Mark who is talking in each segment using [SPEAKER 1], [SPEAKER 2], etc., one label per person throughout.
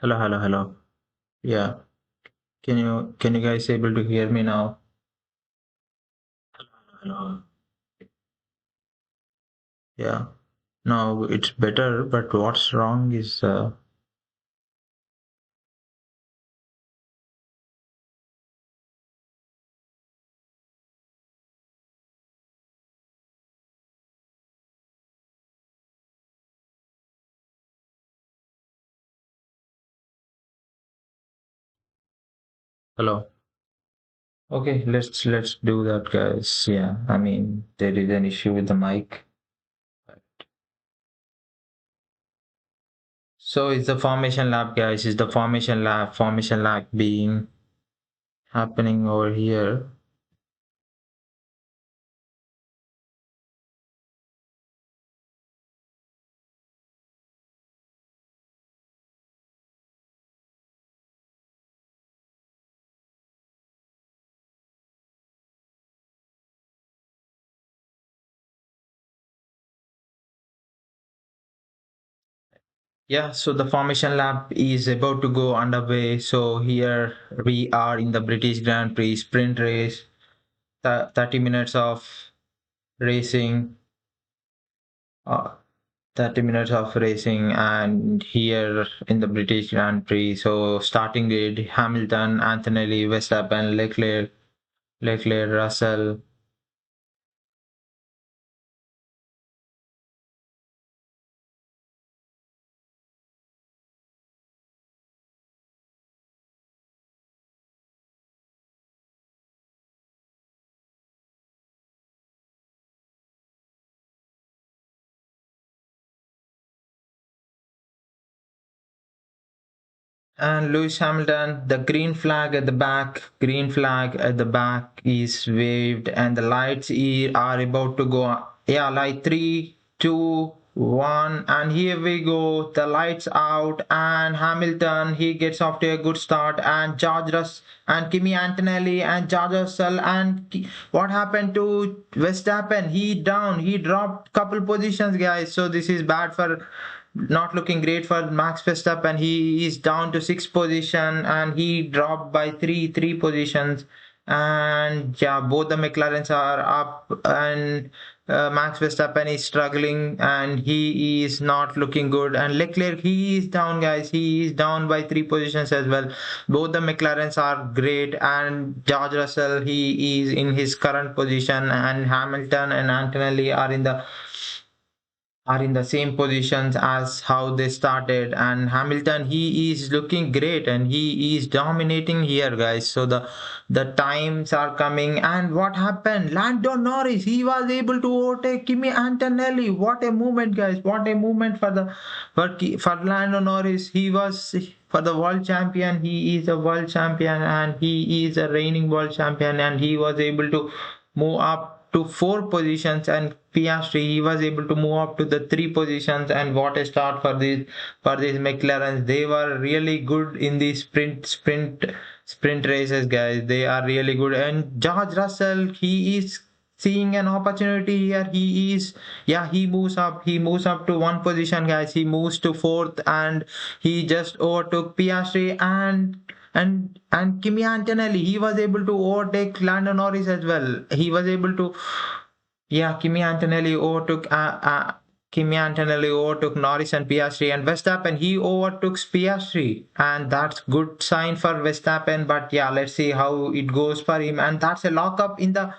[SPEAKER 1] Hello, hello, hello. Yeah, can you guys able to hear me now? Hello. Yeah. Now it's better, but what's wrong is hello. Okay, let's do that, guys. Yeah, I mean there is an issue with the mic. So it's the formation lab, guys. Is the formation lab being happening over here? Yeah, so the formation lap is about to go underway. So here we are in the British Grand Prix sprint race. 30 minutes of racing. 30 minutes of racing, and here in the British Grand Prix. So starting grid: Hamilton, Antonelli, Verstappen, Leclerc, Russell. And Lewis Hamilton, the green flag at the back is waved, and the lights are about to go. Yeah, like three, two, one, and here we go. The lights out, and Hamilton he gets off to a good start, and George Russell and Kimi Antonelli and George Russell, and what happened to Verstappen? He dropped couple positions, guys. So this is bad for not looking great for Max Verstappen. He is down to sixth position and he dropped by three positions. And yeah, both the McLarens are up, and Max Verstappen is struggling and he is not looking good. And Leclerc, he is down, guys. He is down by three positions as well. Both the McLarens are great, and George Russell, he is in his current position, and Hamilton and Antonelli are in the same positions as how they started. And Hamilton, he is looking great and he is dominating here, guys. So the times are coming. And what happened? Lando Norris, he was able to overtake Kimi Antonelli. What a movement, guys. What a movement for for Lando Norris. He was for the world champion. He is a world champion and he is a reigning world champion, and he was able to move up to four positions. And Piastri, he was able to move up to the three positions. And what a start for these McLarens. They were really good in the sprint races, guys. They are really good. And George Russell, he is seeing an opportunity here. He moves up to one position, guys. He moves to fourth, and he just overtook Piastri and Kimi Antonelli. He was able to overtake Lando Norris as well. He was able to, yeah, Kimi Antonelli overtook Norris and Piastri, and Verstappen he overtook Piastri, and that's good sign for Verstappen. But yeah, let's see how it goes for him. And that's a lockup in the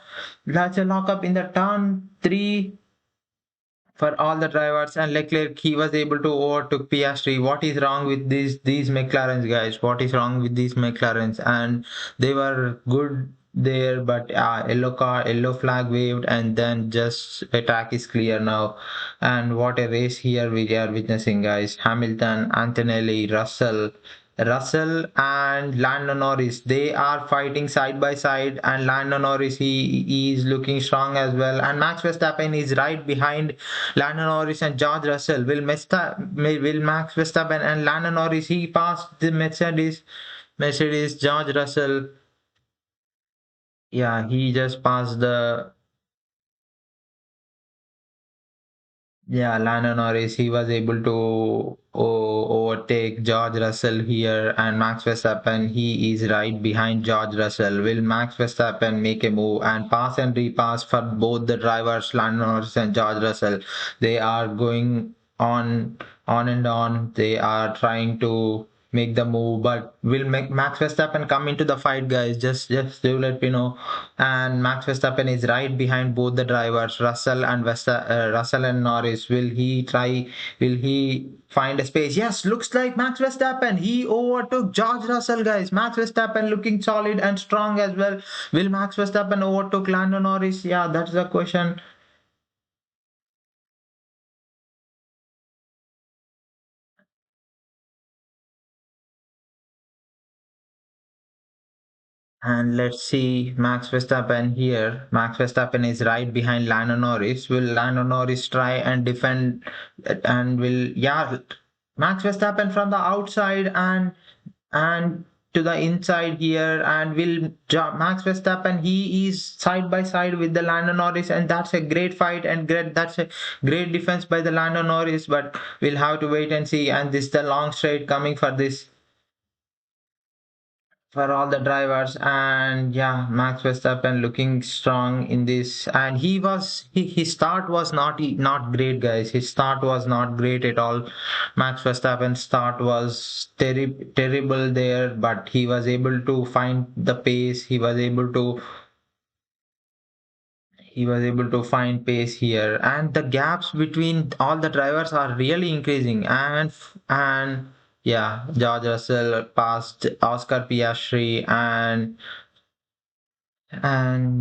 [SPEAKER 1] turn three for all the drivers. And Leclerc, he was able to overtook Piastri. What is wrong with these McLarens, guys? What is wrong with these McLarens? And they were good there, but yellow flag waved, and then just attack is clear now. And what a race here we are witnessing, guys. Hamilton, Antonelli, Russell and Lando Norris, they are fighting side by side, and Lando Norris, he is looking strong as well. And Max Verstappen is right behind Lando Norris and George Russell. Will Max Verstappen and Lando Norris, he passed the Mercedes George Russell. Yeah, he just passed the Yeah, Lando Norris, he was able to overtake George Russell here, and Max Verstappen, he is right behind George Russell. Will Max Verstappen make a move and pass and repass for both the drivers, Lando Norris and George Russell? They are going on and on. They are trying to make the move, but will Max Verstappen come into the fight, guys? Just do let me know. And Max Verstappen is right behind both the drivers, Russell and Norris. Will he try? Will he find a space? Yes, looks like Max Verstappen. He overtook George Russell, guys. Max Verstappen looking solid and strong as well. Will Max Verstappen overtook Lando Norris? Yeah, that's the question. And let's see Max Verstappen here. Max Verstappen is right behind Lando Norris. Will Lando Norris try and defend and will yeah Max Verstappen from the outside and to the inside here and will Max Verstappen, he is side by side with the Lando Norris, and that's a great fight and great, that's a great defense by the Lando Norris, but we'll have to wait and see. And this is the long straight coming for this for all the drivers. And yeah, Max Verstappen looking strong in this, and his start was not great, guys. His start was not great at all. Max Verstappen's start was terrible there, but he was able to find the pace. He was able to find pace here, and the gaps between all the drivers are really increasing. And yeah, George Russell passed Oscar Piastri, and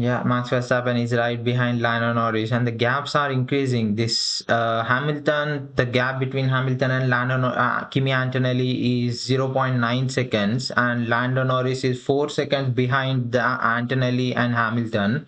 [SPEAKER 1] yeah, Max Verstappen is right behind Lando Norris, and the gaps are increasing. This the gap between Hamilton and Kimi Antonelli is 0.9 seconds, and Lando Norris is 4 seconds behind the Antonelli and Hamilton,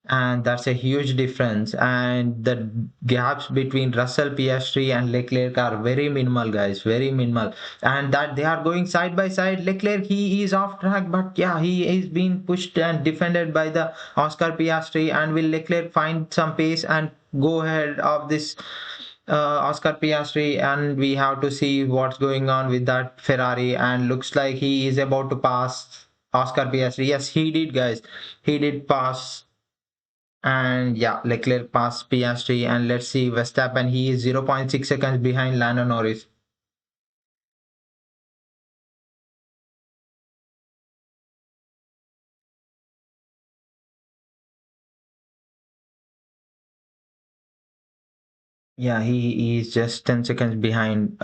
[SPEAKER 1] and that's a huge difference. And the gaps between Russell, Piastri, and Leclerc are very minimal, guys, very minimal. And that they are going side by side. Leclerc, he is off track, but yeah, he is being pushed and defended by the Oscar Piastri. And will Leclerc find some pace and go ahead of this Oscar Piastri? And we have to see what's going on with that Ferrari. And looks like he is about to pass Oscar Piastri. Yes, he did, guys. He did pass. And yeah, Leclerc passed Piastri, and let's see Verstappen. He is 0.6 seconds behind Lando Norris. Yeah, he is just 10 seconds behind.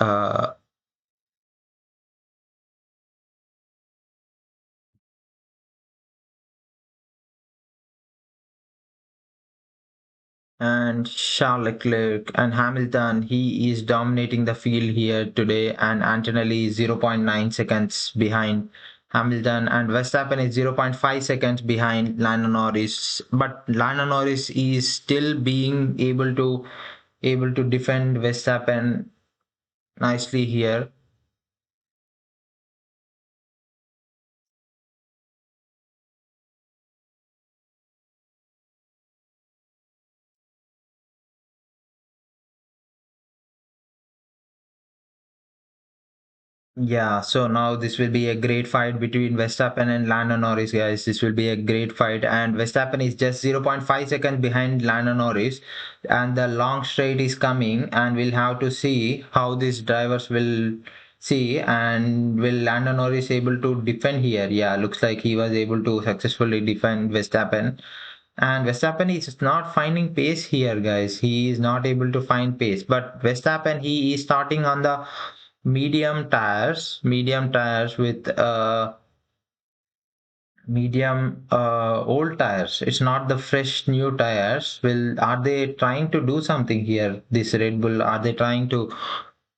[SPEAKER 1] And Charles Leclerc and Hamilton, he is dominating the field here today. And Antonelli is 0.9 seconds behind Hamilton, and Verstappen is 0.5 seconds behind Lando Norris. But Lando Norris is still being able to defend Verstappen nicely here. Yeah, so now this will be a great fight between Verstappen and Lando Norris, guys. This will be a great fight, and Verstappen is just 0.5 seconds behind Lando Norris, and the long straight is coming, and we'll have to see how these drivers will see, and will Lando Norris able to defend here? Yeah, looks like he was able to successfully defend Verstappen. And Verstappen is not finding pace here, guys. He is not able to find pace. But Verstappen, he is starting on the medium tires with medium old tires. It's not the fresh new tires. Will are they trying to do something here? This Red Bull, are they trying to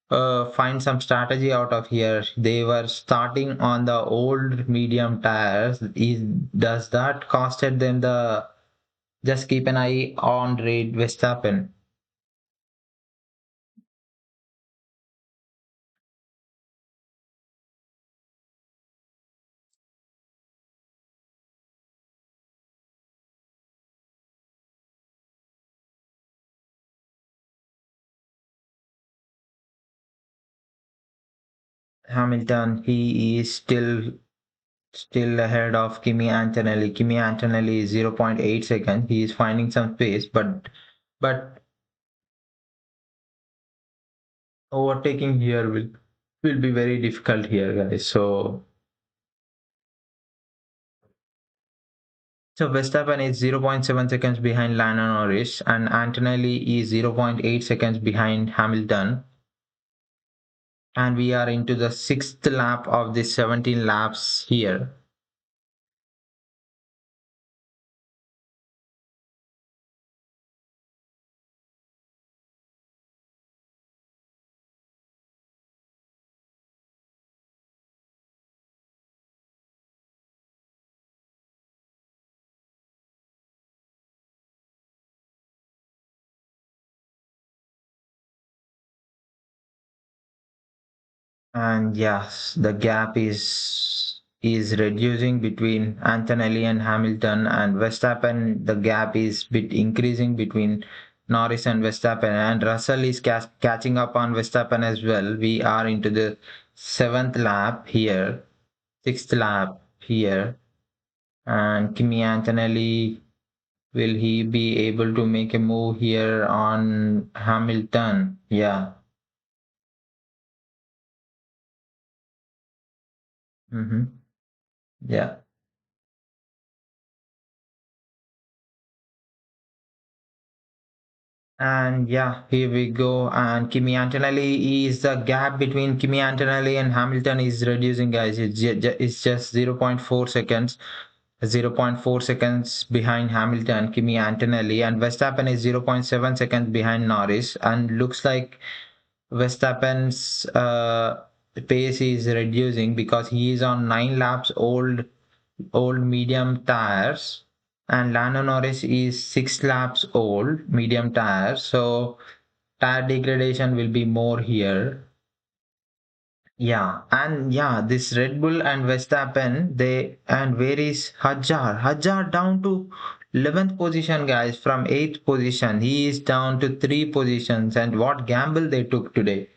[SPEAKER 1] find some strategy out of here? They were starting on the old medium tires. Does that costed them the? Just keep an eye on Red Verstappen. Hamilton, he is still ahead of Kimi Antonelli. Kimi Antonelli is 0.8 seconds. He is finding some space, but overtaking here will be very difficult here, guys. So Verstappen is 0.7 seconds behind Lando Norris, and Antonelli is 0.8 seconds behind Hamilton. And we are into the sixth lap of the 17 laps here. And yes, the gap is reducing between Antonelli and Hamilton, and Verstappen. The gap is bit increasing between Norris and Verstappen, and Russell is catching up on Verstappen as well. We are into the seventh lap here, sixth lap here, and Kimi Antonelli, will he be able to make a move here on Hamilton? Yeah. Mm-hmm. Yeah. And yeah, here we go. And Kimi Antonelli is the gap between Kimi Antonelli and Hamilton is reducing, guys. It's just 0.4 seconds. 0.4 seconds behind Hamilton, Kimi Antonelli, and Verstappen is 0.7 seconds behind Norris. And looks like Verstappen's pace is reducing because he is on 9 laps old medium tires, and Lando Norris is 6 laps old medium tires, so tire degradation will be more here. Yeah, and yeah, this Red Bull and Verstappen, they, and where is Hadjar? Hadjar down to 11th position, guys, from 8th position. He is down to 3 positions, and what gamble they took today.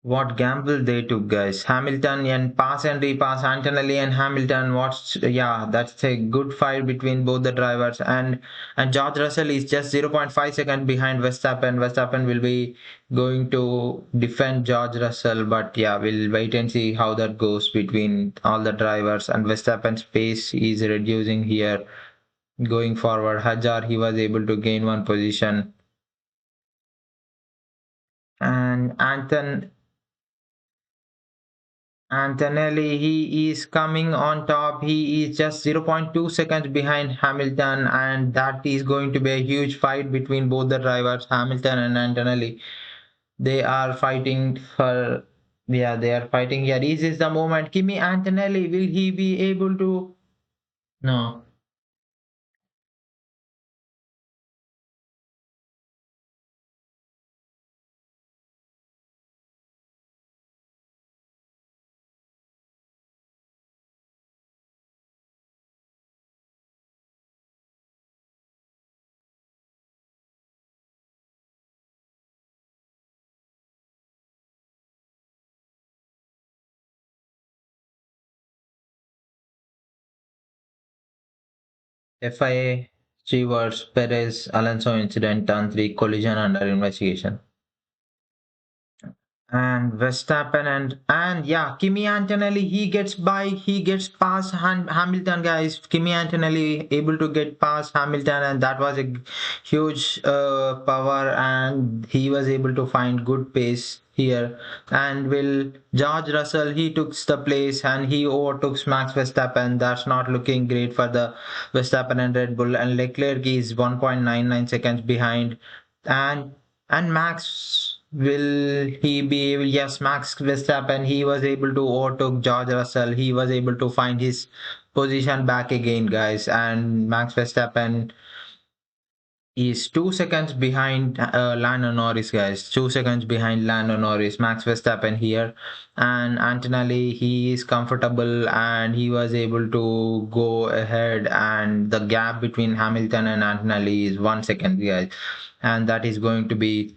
[SPEAKER 1] What gamble they took, guys. Hamilton and pass and repass, Antonelli and Hamilton. What's, yeah, that's a good fight between both the drivers. And George Russell is just 0.5 seconds behind Verstappen. Verstappen will be going to defend George Russell, but yeah, we'll wait and see how that goes between all the drivers. And Verstappen's pace is reducing here going forward. Hajar, he was able to gain one position. And Antonelli, he is coming on top. He is just 0.2 seconds behind Hamilton, and that is going to be a huge fight between both the drivers, Hamilton and Antonelli. They are fighting for, yeah, they are fighting here. Is this the moment? Kimi Antonelli, will he be able to? No. FIA, Stewart, Perez, Alonso incident, turn 3 collision under investigation. And Verstappen and yeah, Kimi Antonelli, he gets past Hamilton, guys. Kimi Antonelli able to get past Hamilton, and that was a huge power, and he was able to find good pace here. And will George Russell, he took the place and he overtook Max Verstappen. That's not looking great for the Verstappen and Red Bull. And Leclerc is 1.99 seconds behind, and Max, will he be able? Yes, Max Verstappen, he was able to overtake George Russell. He was able to find his position back again, guys. And Max Verstappen, He's 2 seconds behind Lando Norris, guys. 2 seconds behind Lando Norris. Max Verstappen here, and Antonelli. He is comfortable, and he was able to go ahead. And the gap between Hamilton and Antonelli is 1 second, guys, and that is going to be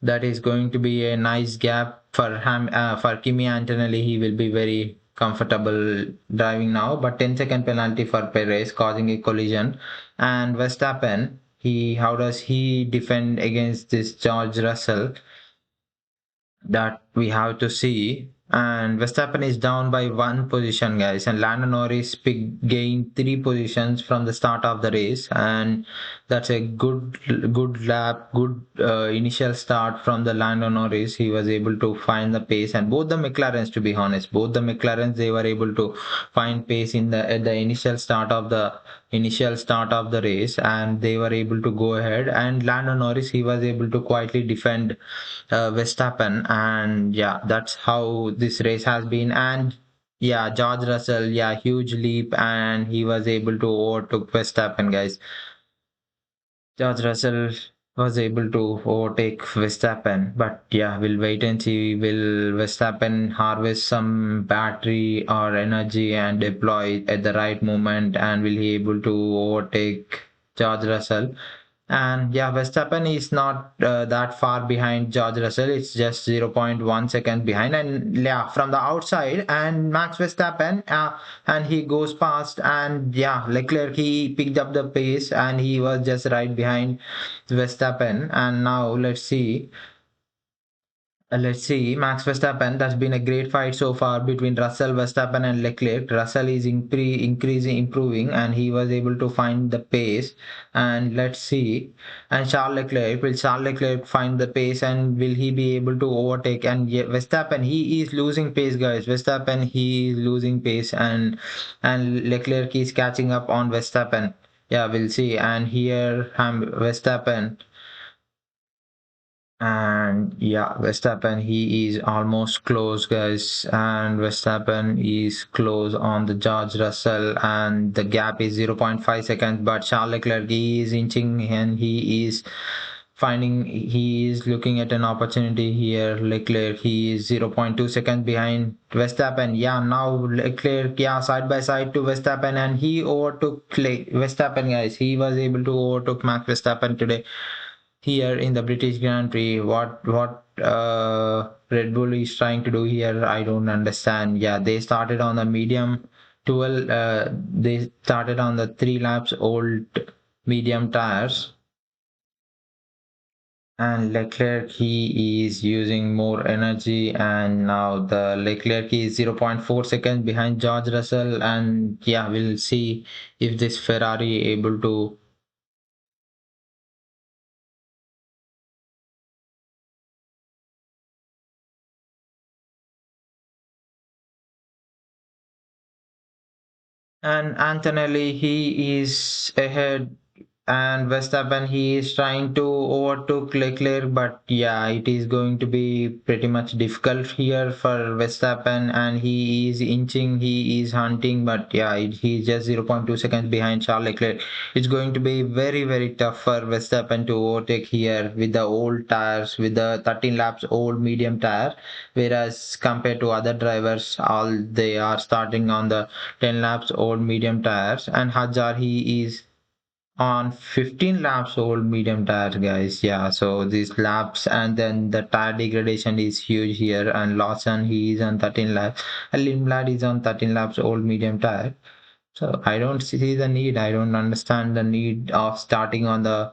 [SPEAKER 1] a nice gap for Kimi Antonelli. He will be very comfortable driving now, but 10-second penalty for Perez causing a collision. And Verstappen, he how does he defend against this George Russell? That we have to see. And Verstappen is down by one position, guys. And Lando Norris gained 3 positions from the start of the race, and that's a good lap, good initial start from the Lando Norris. He was able to find the pace, and both the McLarens, to be honest, both the McLarens, they were able to find pace in the at the initial start of the race, and they were able to go ahead. And Lando Norris, he was able to quietly defend Verstappen, and yeah, that's how this race has been. And yeah, George Russell, yeah, huge leap, and he was able to overtake Verstappen, guys. George Russell was able to overtake Verstappen, but yeah, we'll wait and see. Will Verstappen harvest some battery or energy and deploy it at the right moment, and will he able to overtake George Russell? And yeah, Verstappen is not that far behind George Russell. It's just 0.1 second behind. And yeah, from the outside, and Max Verstappen, and he goes past. And yeah, Leclerc, he picked up the pace, and he was just right behind Verstappen. And now let's see, Max Verstappen. That's been a great fight so far between Russell, Verstappen, and Leclerc. Russell is increasing, improving, and he was able to find the pace. And let's see, and Charles Leclerc find the pace, and will he be able to overtake? And yeah, Verstappen, he is losing pace, guys. Verstappen, he is losing pace, and Leclerc is catching up on Verstappen. Yeah, we'll see. And here, Verstappen. And yeah, Verstappen, he is almost close, guys. And Verstappen is close on the George Russell, and the gap is 0.5 seconds. But Charles Leclerc, he is inching, and he is looking at an opportunity here. Leclerc, he is 0.2 seconds behind Verstappen. Yeah, now Leclerc, yeah, side by side to Verstappen, and he overtook Verstappen, guys. He was able to overtake Max Verstappen today here in the British Grand Prix. What Red Bull is trying to do here, I don't understand. Yeah, they started on the medium 12. They started on the 3 laps old medium tires, and Leclerc, he is using more energy, and now the Leclerc is 0.4 seconds behind George Russell. And yeah, we'll see if this Ferrari able to. And Antonelli, he is ahead, and Verstappen, he is trying to overtake Leclerc, but yeah, it is going to be pretty much difficult here for Verstappen, and he is inching, he is hunting, but yeah, he's just 0.2 seconds behind Charles Leclerc. It's going to be very, very tough for Verstappen to overtake here with the old tires, with the 13 laps old medium tire, whereas compared to other drivers, all they are starting on the 10 laps old medium tires. And Hajar, he is on 15 laps old medium tires, guys. Yeah, so these laps, and then the tire degradation is huge here. And Lawson, he is on 13 laps, and Lindblad is on 13 laps old medium tire. So I don't see the need, I don't understand the need of starting on the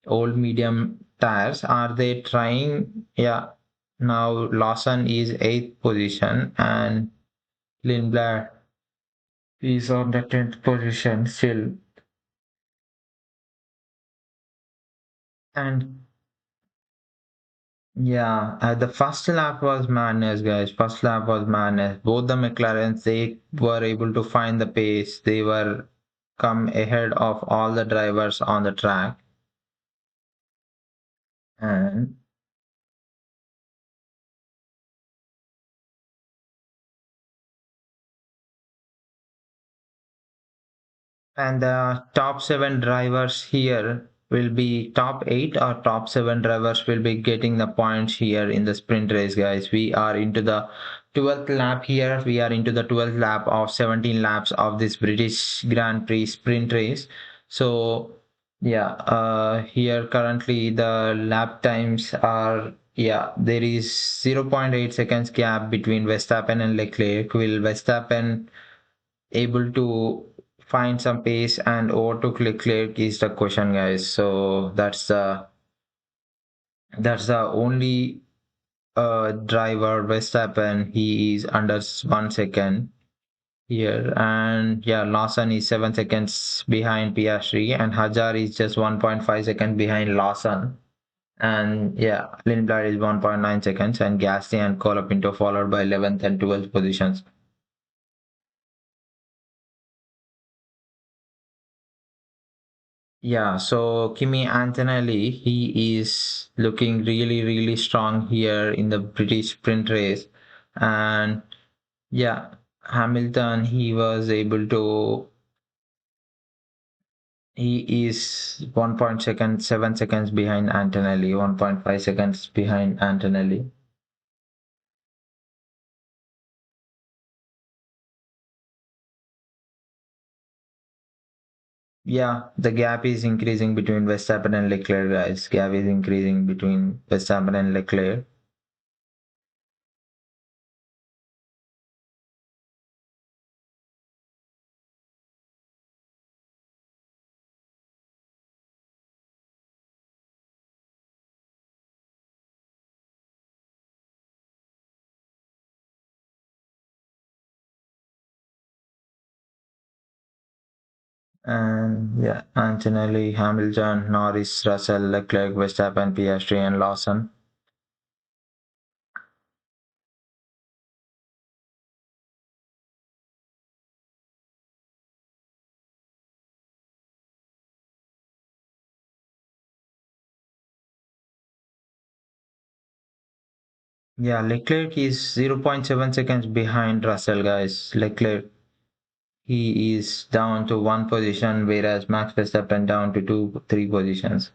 [SPEAKER 1] old medium tires. Are they trying? Yeah, now Lawson is 8th position, and Lindblad is on the 10th position still. And yeah, the first lap was madness, guys. First lap was madness. Both the McLarens, they were able to find the pace. They were come ahead of all the drivers on the track. And the top 7 drivers here. will be top 8 or top 7 drivers will be getting the points here in the sprint race, guys. We are into the 12th lap here. We are into the 12th lap of 17 laps of this British Grand Prix sprint race. So yeah, here currently the lap times are, yeah, there is 0.8 seconds gap between Verstappen and Leclerc. Will Verstappen able to find some pace and overtook Leclerc is the question, guys. So that's the only driver Verstappen. He is under 1 second here, and yeah, Lawson is 7 seconds behind Piastri, and Hajar is just 1.5 seconds behind Lawson. And yeah, Lindblad is 1.9 seconds, and Gasly and Colapinto followed by 11th and 12th positions. Yeah, so Kimi Antonelli, he is looking really, really strong here in the British sprint race. And yeah, Hamilton, he is 1.7 seconds behind Antonelli, 1.5 seconds behind Antonelli. Yeah, the gap is increasing between Verstappen and Leclerc, guys. Gap is increasing between Verstappen and Leclerc. And yeah, Antonelli, Hamilton, Norris, Russell, Leclerc, Verstappen, Piastri, and Lawson. Yeah, Leclerc is 0.7 seconds behind Russell, guys. Leclerc, he is down to one position, whereas Max Verstappen down to two, three positions.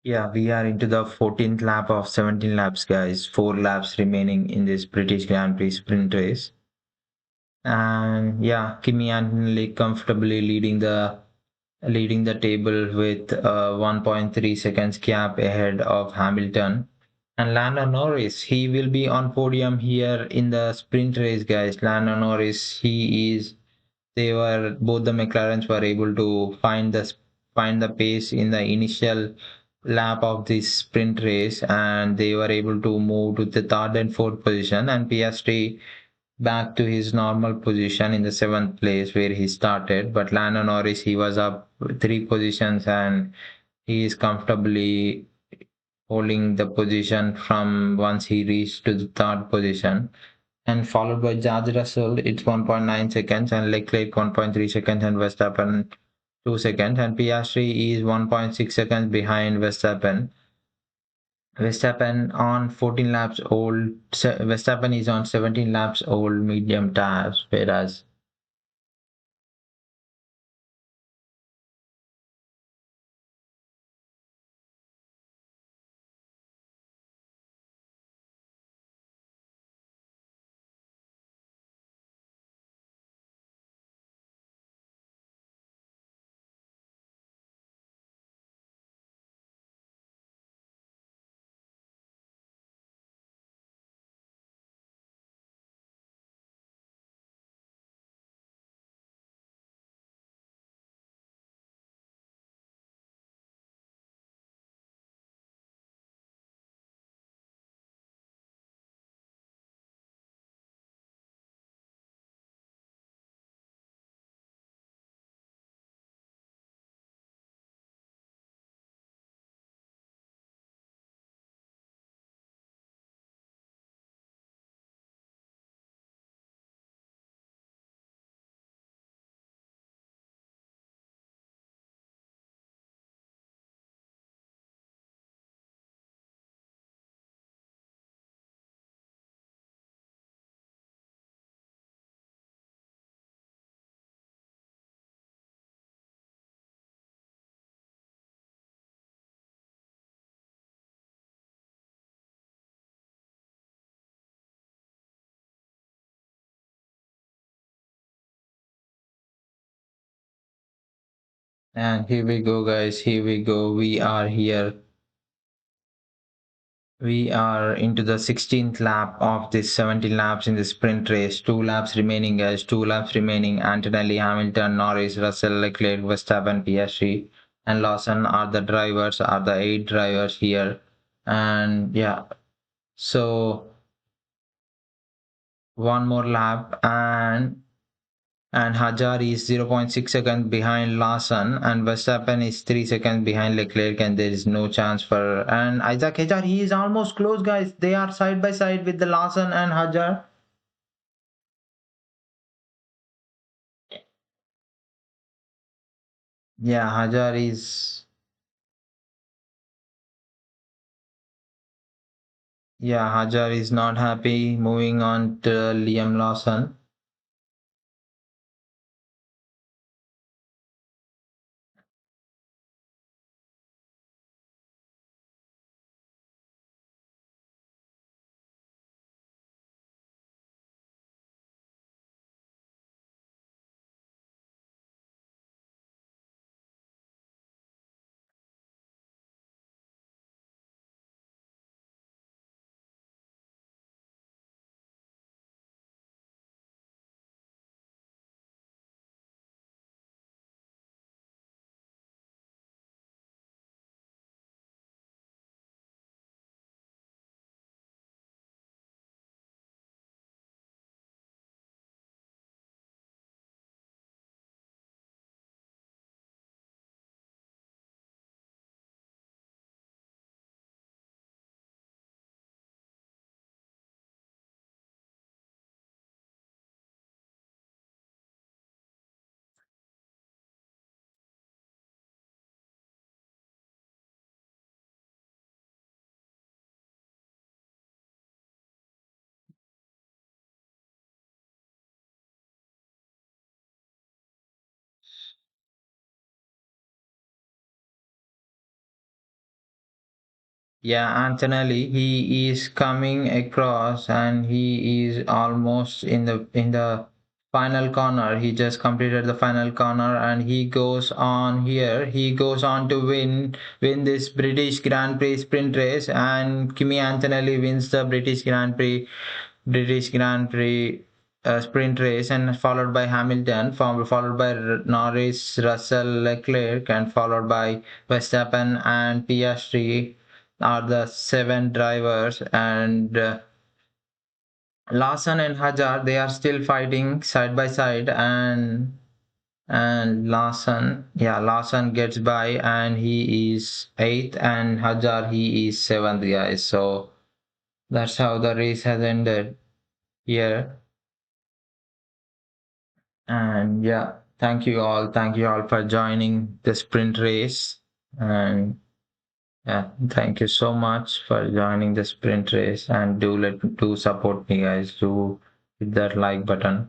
[SPEAKER 1] Yeah, we are into the 14th lap of 17 laps, guys. 4 laps remaining in this British Grand Prix sprint race. And yeah, Kimi Antonelli comfortably leading the table with 1.3 seconds gap ahead of Hamilton. And Lando Norris, he will be on podium here in the sprint race, guys. Lando Norris, they were both the McLarens were able to find the pace in the initial lap of this sprint race, and they were able to move to the third and fourth position, and Piastri back to his normal position in the seventh place where he started. But Lando Norris, he was up three positions, and he is comfortably holding the position from once he reached to the third position. And followed by George Russell, it's 1.9 seconds, and Leclerc 1.3 seconds, and Verstappen 2 seconds, and Piastri is 1.6 seconds behind Verstappen. Verstappen on 14 laps old. Verstappen is on 17 laps old medium tires, whereas And here we go, guys. Here we go. We are here. We are into the 16th lap of this 70 laps in the sprint race. 2 laps remaining, guys. 2 laps remaining. Antonelli, Hamilton, Norris, Russell, Leclerc, Verstappen, Piastri, and Lawson are the drivers, are the 8 drivers here. And yeah, so one more lap, and Hajar is 0.6 seconds behind Lawson, and Verstappen is 3 seconds behind Leclerc, and there is no chance for. And Isaac Hajar, he is almost close, guys. They are side by side with the Lawson and Hajar. Yeah, Hajar is. Yeah, Hajar is not happy. Moving on to Liam Lawson. Yeah, Antonelli, he is coming across and he is almost in the final corner. He just completed the final corner and he goes on here. He goes on to win this British Grand Prix sprint race, and Kimi Antonelli wins the British Grand Prix sprint race, and followed by Hamilton, followed by Norris, Russell, Leclerc, and followed by Verstappen and Piastri are the 7 drivers. And Lawson and Hajar, they are still fighting side by side, and Lawson gets by and he is 8th, and Hajar, he is 7th, guys. So that's how the race has ended here. And yeah, thank you all for joining the sprint race. And yeah, thank you so much for joining the sprint race, and do support me, guys. Do hit that like button.